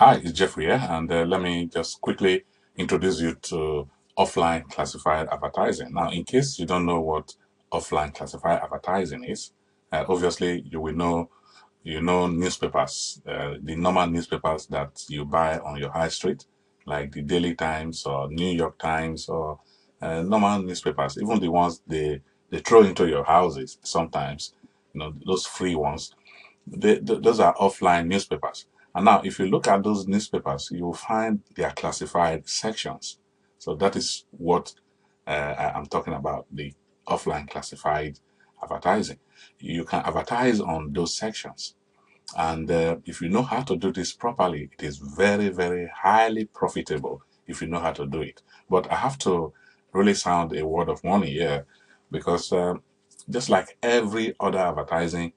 Hi, it's Jeffrey here, and let me just quickly introduce you to offline classified advertising. Now, in case you don't know what offline classified advertising is, obviously you know newspapers, the normal newspapers that you buy on your high street, like the Daily Times or New York Times or normal newspapers, even the ones they throw into your houses sometimes, those free ones those are offline newspapers. And now, if you look at those newspapers, you will find their classified sections. So that is what I'm talking about, the offline classified advertising. You can advertise on those sections. And if you know how to do this properly, it is very, very highly profitable if you know how to do it. But I have to really sound a word of warning here because just like every other advertising,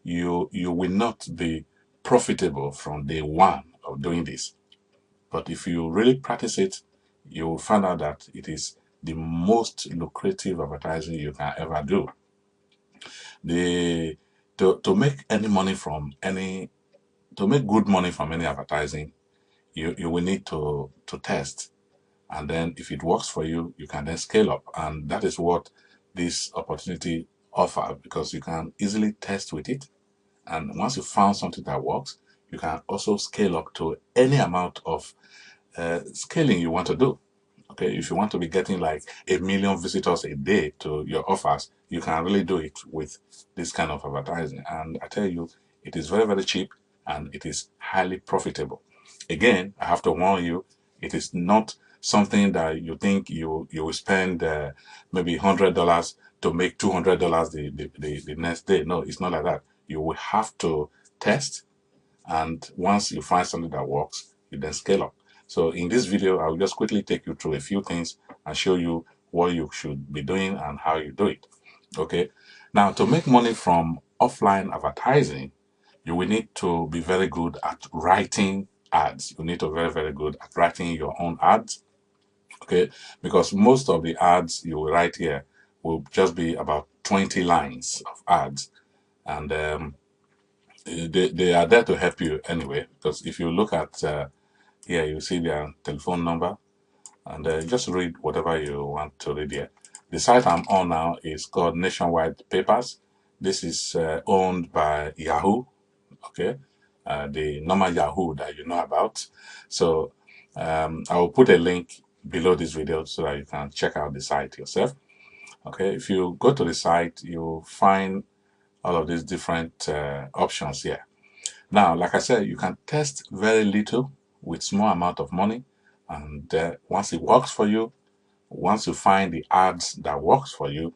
you will not be profitable from day one of doing this. But if you really practice it, you will find out that it is the most lucrative advertising you can ever do. The to make any money from any to make good money from any advertising, you will need to test. And then if it works for you, you can then scale up. And that is what this opportunity offers because you can easily test with it. And once you found something that works, you can also scale up to any amount of scaling you want to do. Okay, if you want to be getting like 1 million visitors a day to your offers, you can really do it with this kind of advertising. And I tell you, it is very, very cheap and it is highly profitable. Again, I have to warn you, it is not something that you think you will spend maybe $100 to make $200 the next day. No, it's not like that. You will have to test, and once you find something that works, you then scale up. So in this video, I'll just quickly take you through a few things and show you what you should be doing and how you do it. Okay. Now, to make money from offline advertising, you will need to be very good at writing ads. You need to be very, very good at writing your own ads. Okay. Because most of the ads you will write here will just be about 20 lines of ads. And they are there to help you anyway, because if you look at here, you see their telephone number, and just read whatever you want to read here. The site I'm on now is called Nationwide Papers. This is owned by Yahoo, okay, the normal Yahoo that you know about. So I will put a link below this video so that you can check out the site yourself. Okay, if you go to the site, you'll find all of these different options here. Now, like I said, you can test very little with small amount of money, and once it works for you, once you find the ads that works for you,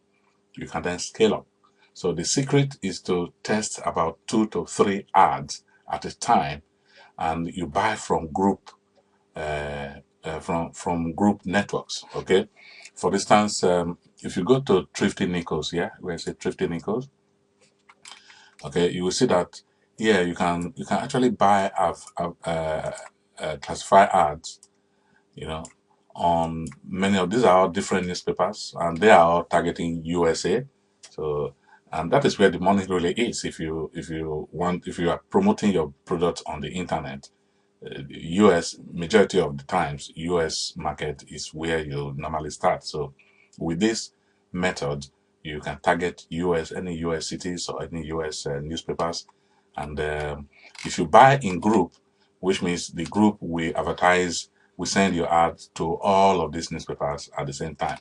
you can then scale up. So the secret is to test about 2 to 3 ads at a time, and you buy from group from group networks. Okay, for instance, if you go to Thrifty Nichols, yeah, where I say Thrifty Nichols, okay, you will see that here you can actually buy classify ads, you know, on many of these are all different newspapers, and they are all targeting USA. So, and that is where the money really is. If you are promoting your product on the internet, US majority of the times US market is where you normally start. So with this method, you can target any US cities or any US newspapers, and if you buy in group, which means the group will advertise, we send your ad to all of these newspapers at the same time.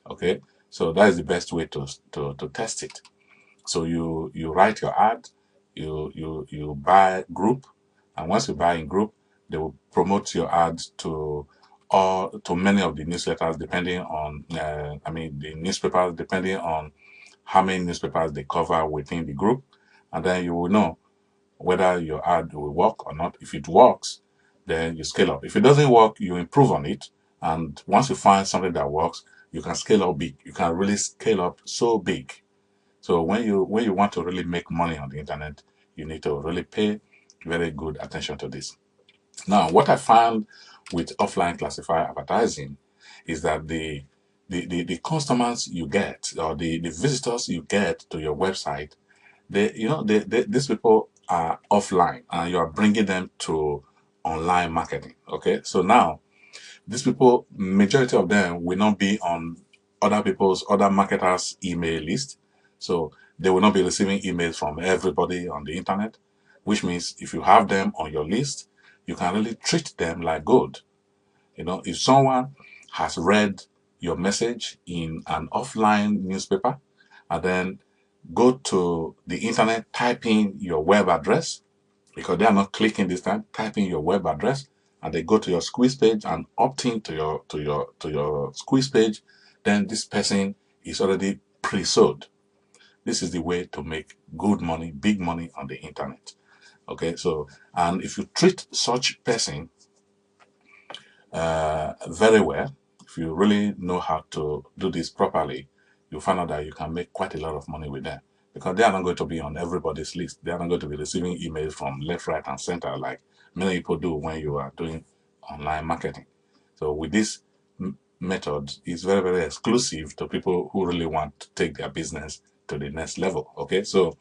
Okay, so that is the best way to test it. So you write your ad, you buy group, and once you buy in group, they will promote your ad to many of the newsletters, depending on the newspapers, depending on how many newspapers they cover within the group, and then you will know whether your ad will work or not. If it works, then you scale up. If it doesn't work, you improve on it, and once you find something that works, you can scale up big. You can really scale up so big. So when you want to really make money on the internet, you need to really pay very good attention to this. Now, what I found with offline classified advertising is that the customers you get, or the visitors you get to your website, these people are offline, and you are bringing them to online marketing. Okay, so now these people, majority of them will not be on other marketers' email list. So they will not be receiving emails from everybody on the internet, which means if you have them on your list, you can really treat them like gold. If someone has read your message in an offline newspaper and then go to the internet, type in your web address, because they are not clicking this time, type in your web address and they go to your squeeze page and opt in to your squeeze page, then this person is already pre-sold. This is the way to make good money, big money on the internet. Okay, so and if you treat such person very well, if you really know how to do this properly, you find out that you can make quite a lot of money with them, because they are not going to be on everybody's list. They are not going to be receiving emails from left, right, and center like many people do when you are doing online marketing. So with this method, it's very, very exclusive to people who really want to take their business to the next level. Okay, so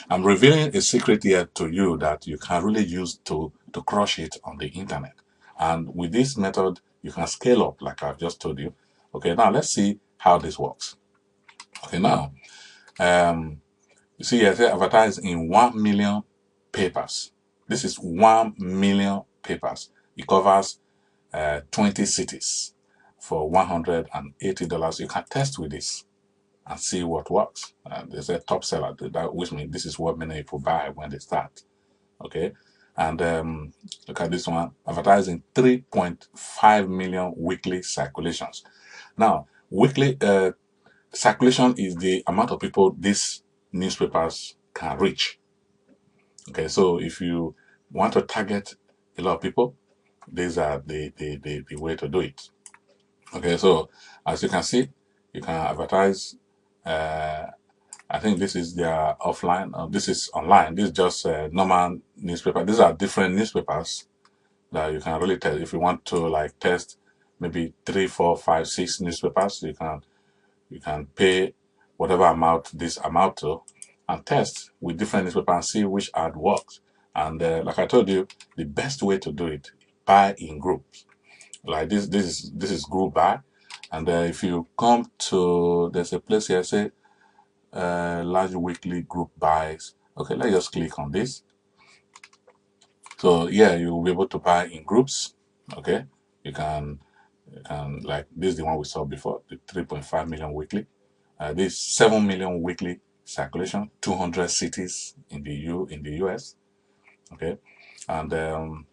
I'm revealing a secret here to you that you can really use to crush it on the internet. And with this method, you can scale up, like I've just told you. Okay, now let's see how this works. Okay, now, you see, I say advertise in 1 million papers. This is 1 million papers. It covers 20 cities for $180. You can test with this and see what works. There's a top seller, which means this is what many people buy when they start. Okay, and look at this one, advertising 3.5 million weekly circulations. Now, weekly circulation is the amount of people these newspapers can reach. Okay, so if you want to target a lot of people, these are the way to do it. Okay, so as you can see, you can advertise. I think this is their offline. This is online. This is just normal newspaper. These are different newspapers that you can really test. If you want to like test maybe 3, 4, 5, 6 newspapers, you can pay whatever amount this amount to and test with different newspapers and see which ad works. And like I told you, the best way to do it, buy in groups. Like this is group buy. And if you come to, there's a place here, say large weekly group buys. Okay, let's just click on this. So yeah, you will be able to buy in groups. Okay, you can like this is the one we saw before, the 3.5 million weekly. This 7 million weekly circulation, 200 cities in the US. Okay, and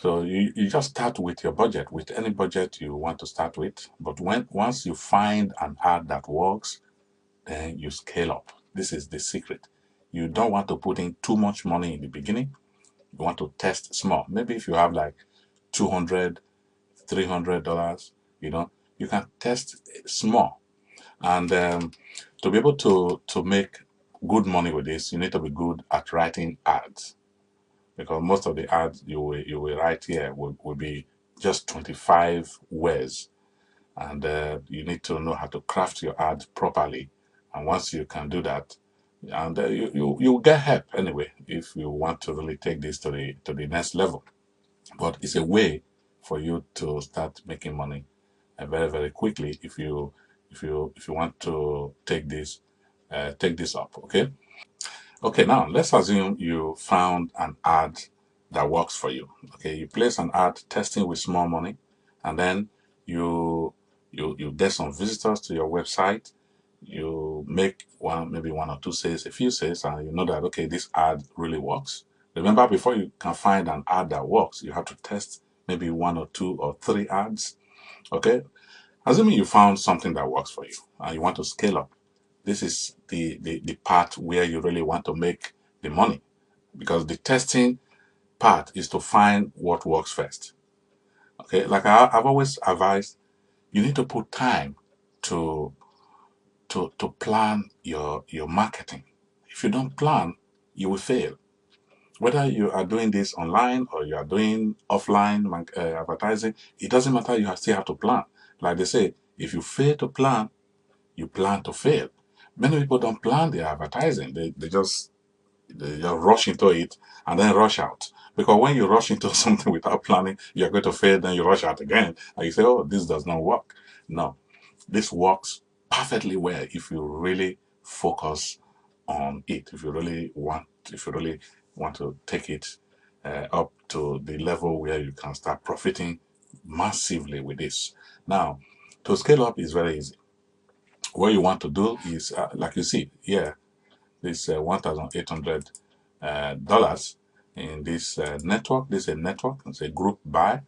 so you just start with your budget, with any budget you want to start with. But once you find an ad that works, then you scale up. This is the secret. You don't want to put in too much money in the beginning. You want to test small. Maybe if you have like 200, $300, you can test small. And to be able to make good money with this, you need to be good at writing ads, because most of the ads you will write here will be just 25 words, and you need to know how to craft your ad properly. And once you can do that, and you get help anyway if you want to really take this to the next level. But it's a way for you to start making money very, very quickly if you want to take this up. Okay, now let's assume you found an ad that works for you. Okay, you place an ad testing with small money, and then you get some visitors to your website. You make maybe one or two sales, a few sales, and you know that okay, this ad really works. Remember, before you can find an ad that works, you have to test maybe 1 or 2 or 3 ads. Okay, assuming you found something that works for you and you want to scale up, this is the part where you really want to make the money, because the testing part is to find what works first. Okay, like I've always advised, you need to put time to to plan your marketing. If you don't plan, you will fail. Whether you are doing this online or you are doing offline advertising, it doesn't matter. You still have to plan. Like they say, if you fail to plan, you plan to fail. Many people don't plan their advertising. They just They just rush into it and then rush out. Because when you rush into something without planning, you're going to fail, then you rush out again, and you say, oh, this does not work. No, this works perfectly well if you really focus on it, if you really want to take it up to the level where you can start profiting massively with this. Now, to scale up is very easy. What you want to do is, like you see here, this $1,800 in this network. This is a network, it's a group buy,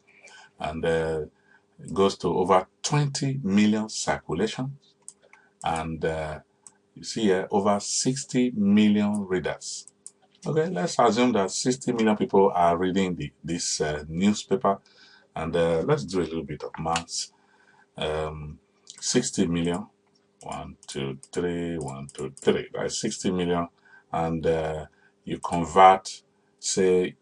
and it goes to over 20 million circulation. And you see here, over 60 million readers. Okay, let's assume that 60 million people are reading this newspaper, and let's do a little bit of maths. 60 million, 1, 2, 3, 1, 2, 3, right? 60 million, and you convert, say,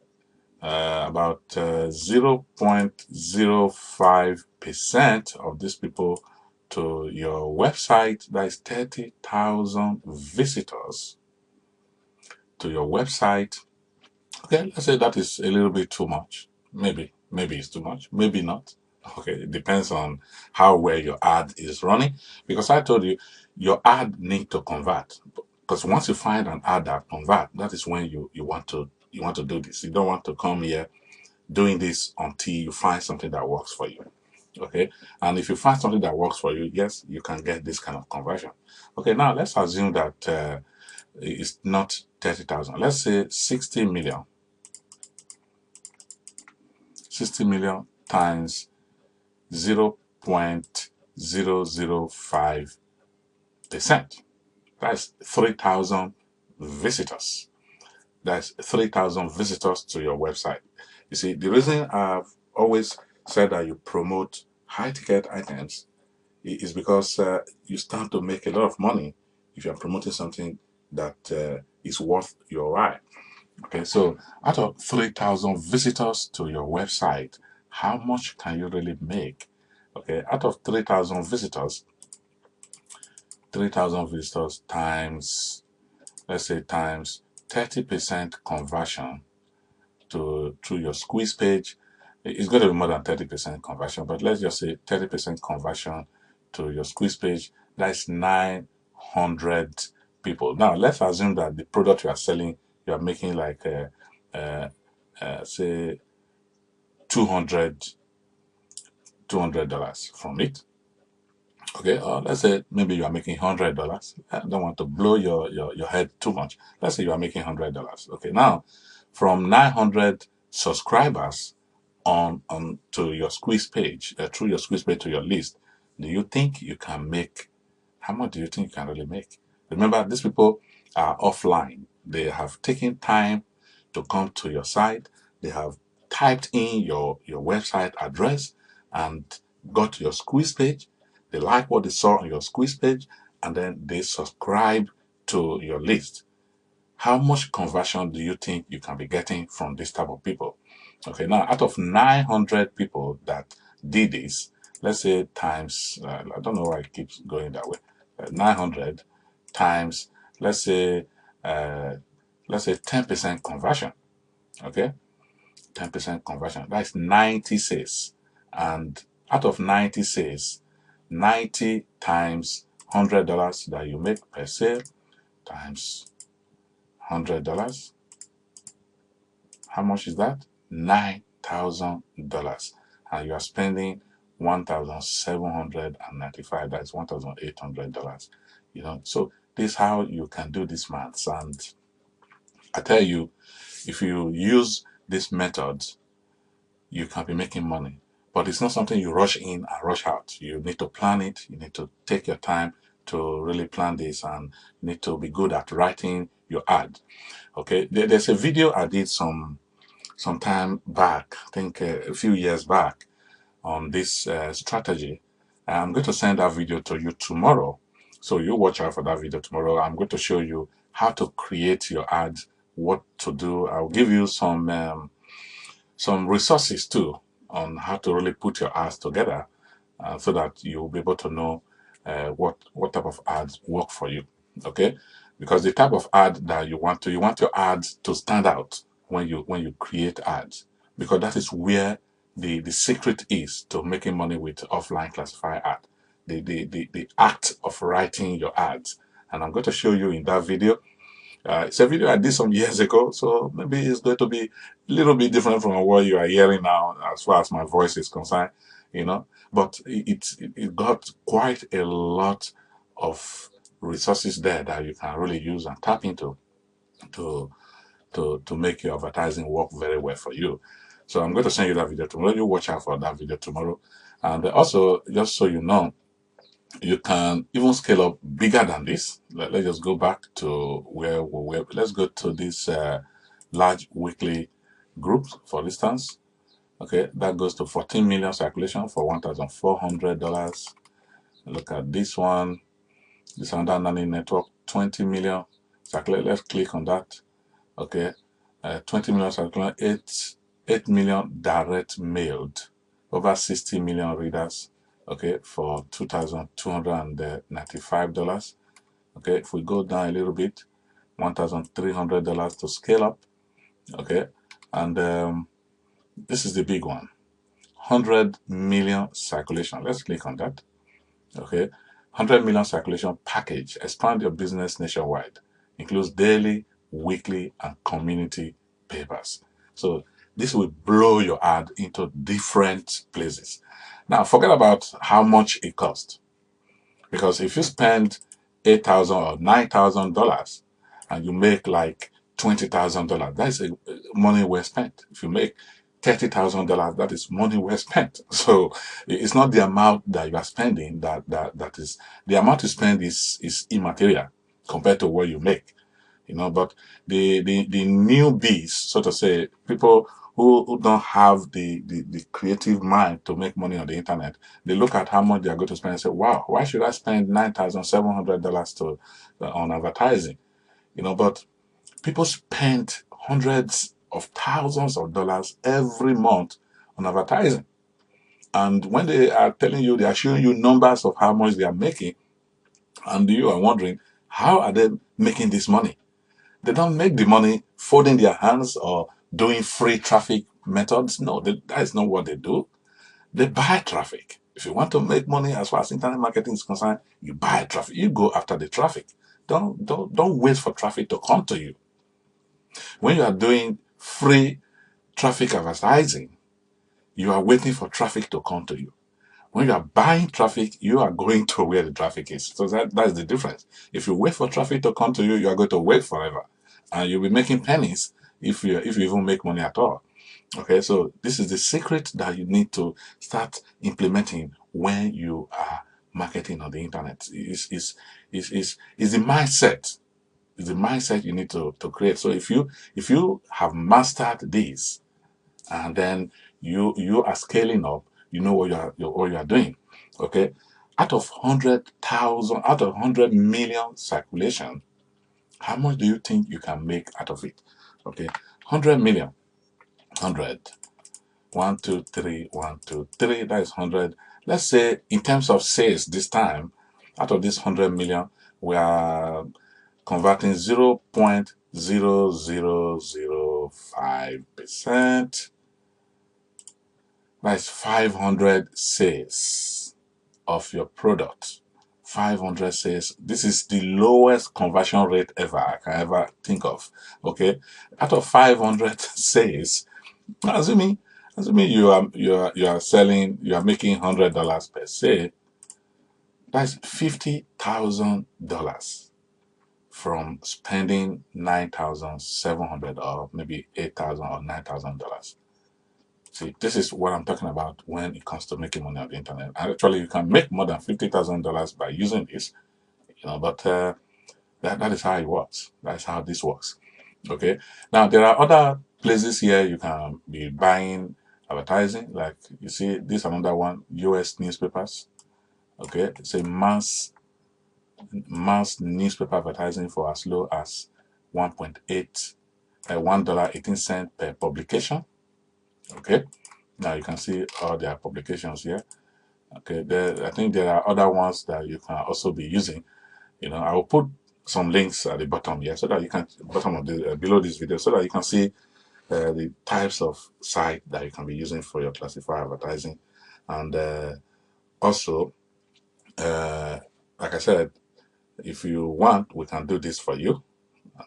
about 0.05% of these people to your website. That is 30,000 visitors to your website. Okay, let's say that is a little bit too much. Maybe it's too much, maybe not. Okay, it depends on how well your ad is running. Because I told you, your ad need to convert. Because once you find an ad that convert, that is when you want to do this. You don't want to come here doing this until you find something that works for you. Okay, and if you find something that works for you, yes, you can get this kind of conversion. Okay, now let's assume that it's not 30,000. Let's say 60 million. 60 million times 0.005%. That's 3,000 visitors. That's 3,000 visitors to your website. You see, the reason I've always said that you promote high ticket items is because you start to make a lot of money if you're promoting something that is worth your while. Okay, so out of 3,000 visitors to your website, how much can you really make? Okay, out of 3,000 visitors times, let's say, times 30% conversion to your squeeze page. It's going to be more than 30% conversion, but let's just say 30% conversion to your squeeze page. That's 900 people. Now, let's assume that the product you are selling, you are making like say 200 $200 from it. Okay, or let's say maybe you are making $100. I don't want to blow your head too much. Let's say you are making $100. Okay, now from 900 subscribers on to your squeeze page, through your squeeze page to your list, do you think you can make, how much do you think you can really make? Remember, these people are offline. They have taken time to come to your site. They have typed in your website address and got to your squeeze page. They like what they saw on your squeeze page, and then they subscribe to your list. How much conversion do you think you can be getting from this type of people? Okay, now out of 900 people that did this, let's say times, I don't know why it keeps going that way, 900 times, let's say, uh, 10% conversion. Okay, 10% conversion. That's 90 sales. And out of 90 sales, 90 times $100 that you make per sale times $100. How much is that? $9,000. And you are spending 1,795. That's $1,800. You know, so this is how you can do this maths. And I tell you, if you use this method, you can be making money. But it's not something you rush in and rush out. You need to plan it. You need to take your time to really plan this, and you need to be good at writing your ad. Okay, there's a video I did some time back, I think a few years back, on this strategy. I'm going to send that video to you tomorrow. So you watch out for that video tomorrow. I'm going to show you how to create your ad, what to do. I'll give you some resources too on how to really put your ads together, so that you'll be able to know what type of ads work for you. Okay, because the type of ad that you want your ads to stand out when you create ads, because that is where the secret is to making money with offline classified ad. The act of writing your ads. And I'm going to show you in that video. It's a video I did some years ago, so maybe it's going to be a little bit different from what you are hearing now as far as my voice is concerned, you know. But it got quite a lot of resources there that you can really use and tap into to to make your advertising work very well for you. So I'm going to send you that video tomorrow. You watch out for that video tomorrow. And also, just so you know, you can even scale up bigger than this. Let's just go back to where we were. Let's go to this large weekly group, for instance. Okay, that goes to 14 million circulation for $1,400. Look at this one. This under nanny network, 20 million circulation. Let's click on that. Okay, 20 million circulation, 8 million direct mailed, over 60 million readers. Okay, for $2,295. Okay, if we go down a little bit, $1,300 to scale up. Okay, and this is the big one, 100 million circulation. Let's click on that. Okay, 100 million circulation package. Expand your business nationwide. Includes daily, weekly, and community papers. So this will blow your ad into different places. Now, forget about how much it costs, because if you spend $8,000 or $9,000 and you make like $20,000, that's a money well spent. If you make $30,000, that is money well spent. So it's not the amount that you are spending that is the amount you spend is immaterial compared to what you make, you know. But the newbies, so to say, people who don't have the creative mind to make money on the internet, they look at how much they are going to spend and say, wow, why should I spend $9,700 to on advertising, you know. But people spend hundreds of thousands of dollars every month on advertising. And when they are telling you, they are showing you numbers of how much they are making, and you are wondering, how are they making this money? They don't make the money folding their hands or doing free traffic methods. No, that is not what they do. They buy traffic. If you want to make money as far as internet marketing is concerned, you buy traffic. You go after the traffic. Don't wait for traffic to come to you. When you are doing free traffic advertising, you are waiting for traffic to come to you. When you are buying traffic, you are going to where the traffic is. So that's the difference. If you wait for traffic to come to you, you are going to wait forever, and you'll be making pennies if you even make money at all. Okay, so this is the secret that you need to start implementing when you are marketing on the internet. Is the mindset. Is the mindset you need to create. So if you have mastered this, and then you are scaling up, you know what you are doing. Okay, out of 100,000, out of 100 million circulation, how much do you think you can make out of it? Okay, 100 million, 100, 1 2 3 1 2 3, that is 100. Let's say in terms of sales this time, out of this 100 million, we are converting 0.0005%. That's 500 sales of your product. 500 sales. This is the lowest conversion rate ever I can ever think of. Okay, out of 500 sales, assuming you are selling, you are making $100 per sale, that's $50,000 from spending 9,700 or maybe 8,000 or $9,000. See, this is what I'm talking about when it comes to making money on the internet. And actually, you can make more than $50,000 by using this, you know. But that is how it works. That's how this works. Okay. Now there are other places here you can be buying advertising. Like you see, this another one, U.S. newspapers. Okay, it's a mass newspaper advertising for as low as 1.8 $1.18 per publication. Okay, now you can see all their publications here. Okay, I think there are other ones that you can also be using. You know, I will put some links at the bottom here, so that you can bottom of the below this video, so that you can see the types of site that you can be using for your classified advertising. And also, like I said, if you want, we can do this for you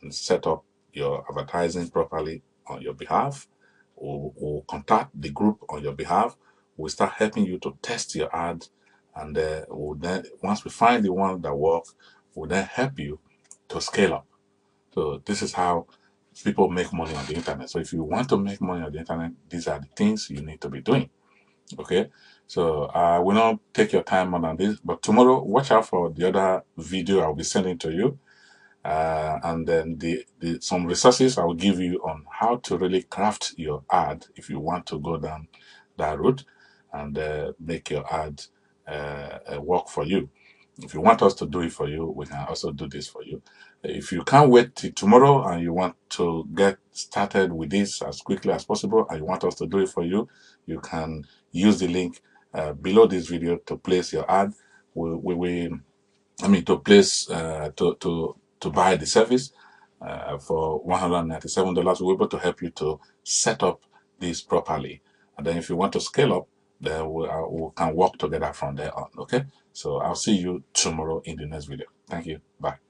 and set up your advertising properly on your behalf. We'll contact the group on your behalf. We'll start helping you to test your ad, and we'll then, once we find the one that works, we'll then help you to scale up. So this is how people make money on the internet. So if you want to make money on the internet, these are the things you need to be doing. Okay, so I will not take your time on this, but tomorrow watch out for the other video I'll be sending to you, and then some resources I will give you on how to really craft your ad if you want to go down that route and make your ad work for you. If you want us to do it for you, we can also do this for you. If you can't wait till tomorrow and you want to get started with this as quickly as possible and you want us to do it for you, you can use the link below this video to place your ad. To place to buy the service for $197. We're able to help you to set up this properly. And then if you want to scale up, then we can work together from there on. Okay, so I'll see you tomorrow in the next video. Thank you. Bye.